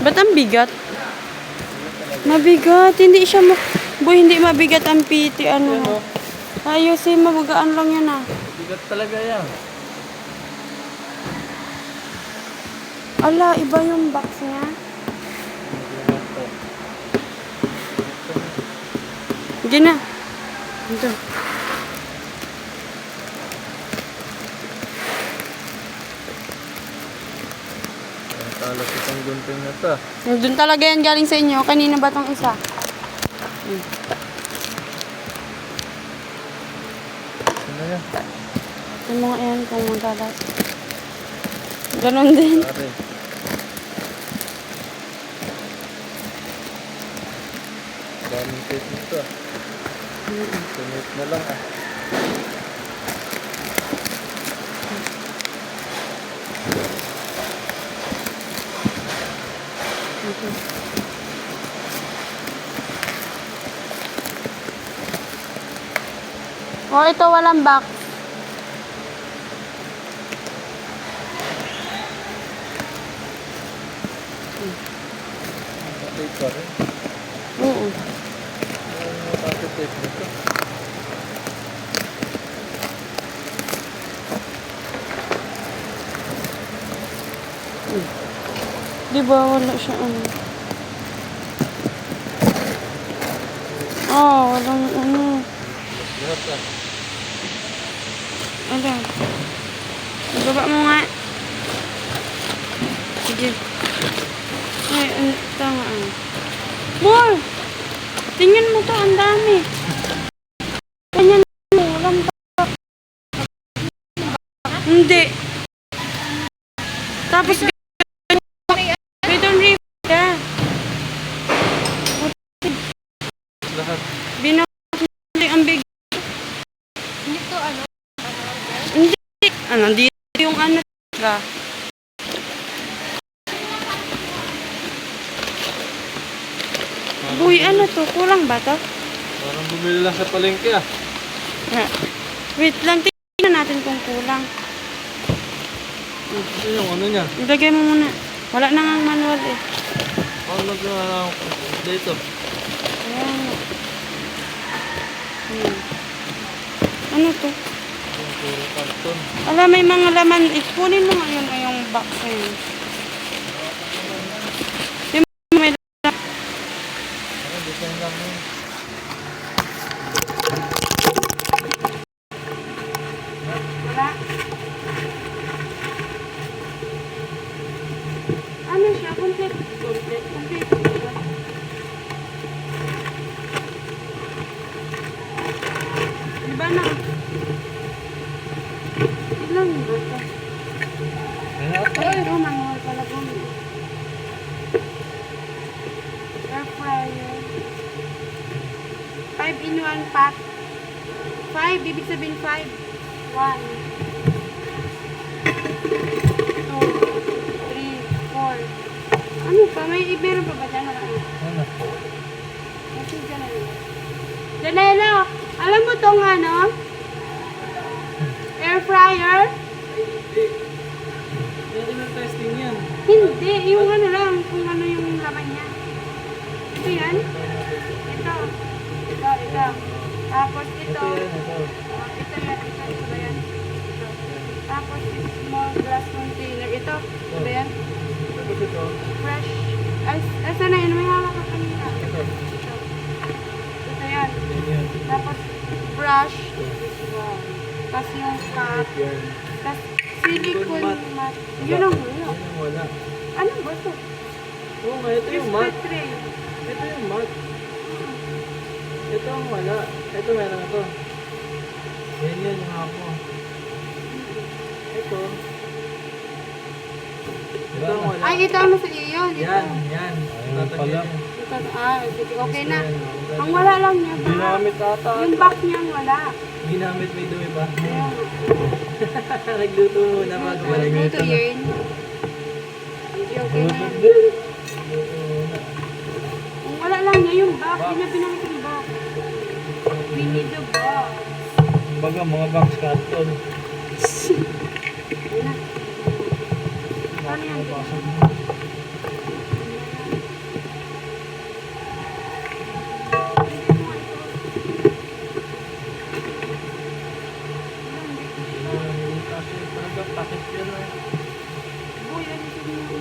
Ba't ang bigat? Mabigat. Hindi siya boy, hindi mabigat ang PT. Ano? Ayusin, mabugaan lang yan ah. Bigat talaga yan. Ala, iba yung box niya. Sige na. Ito. Talas itong gunting na to. Doon talaga yan galing sa inyo. Kanina ba tong isa? Ano yan? Yung mga yan, kung magkalat. Ganon din. Pare. Daming tape nito. Sunod na lang ah. Oh, ito walang box. Tape pa rin. Oo. Ano yung tape nito? Di ba wala siya ano? Oh, walang ano. Lahat ah. Ano? Ibaba mo nga. Sige. Ay, tama ah. More! Tingnan mo to, ang dami. Ganyan mo, walang pa. Hindi. Tapos, ganyan ka. Lahat. Binakit ang big. Hindi to ano? Hindi. Ano, dito yung ano ka. Uy, ano to? Kulang ba to? Parang bumili lang sa palengke ah. Wait lang, tingnan natin kung kulang. Ito yung ano niya. Ilagay mo muna. Wala na nga ang manual eh. Paano naglalaro ko dito? Ayan. Ano to? Yung puro karton. Ala, may mga laman. Kunin mo nga yun yung box na yun. Yung may laman. Ano, design lang yun. Wala. Ano siya? Complete. Diba na? Ilan ba ito? Ay, ito, manual pala po. Air fryer. 5 in 1 pack. 5, ibig sabihin 5. 1. 2. 3, 4. Ano pa? Meron pa ba dyan? Ano? Kasi dyan na. Janela, alam mo tong ano? Air fryer? Pwede na testing yan. Hindi, yung ano lang, kung ano yung laman niya. Ito yan? Ito. Ito. Tapos ito. Ito. Ito yan. Ito ba yan? Ito. Tapos small glass container. Ito. Ito ba yan? Tapos ito. Fresh. Ay, sana yun? May hawak ka kanina. Ito. Ito. Ito yan. Yan. Tapos brush. Wow. Tapos yung cup. Yan. Tapos silicone mat. Yun ang wala. Yan ang wala. Ano ba ito? Oo nga, ito yung mat. Display tray. Ito yung mat. Ito ang wala. Ito meron na to. Yan yung hapo. Ito. Ito ang wala. Ay, ito ano sa iyo. Ito. Yan. Tatagyan yan. Ito. Sige, okay na. Ang wala lang niya. Ginamit ata. Yung box niya ang wala. Ginamit may dumi ba? Ayan. Nagluto muna bago ba Ito yun. Hindi, okay na. Ang wala lang niya yung box. Hindi na binalik yung box. We need the box. Baga mga box carton. Ayan na. Paano yan? Basag mo. Kasi talaga pakit yan eh. Boy, ano ito mo?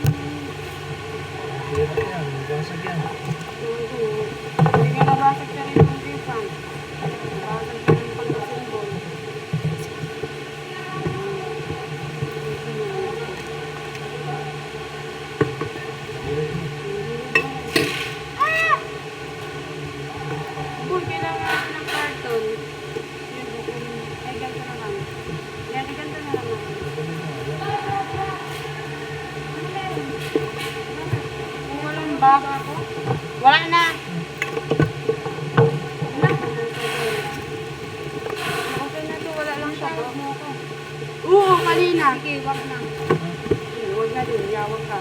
Hirap yan, basag yan. Hindi ka nabasag ka rin ng refund. Nabasag ka rin pagkasimbol. Boy, kailangan natin ng karton. Yun, ay ganito na lang. Yan, ay ganito na lang. Kung walang bag ako, wala na. Okay na to, wala lang siya. Huwag mo ako. Oo, kanina. Sige, wag na. Huwag na din, yawag ka.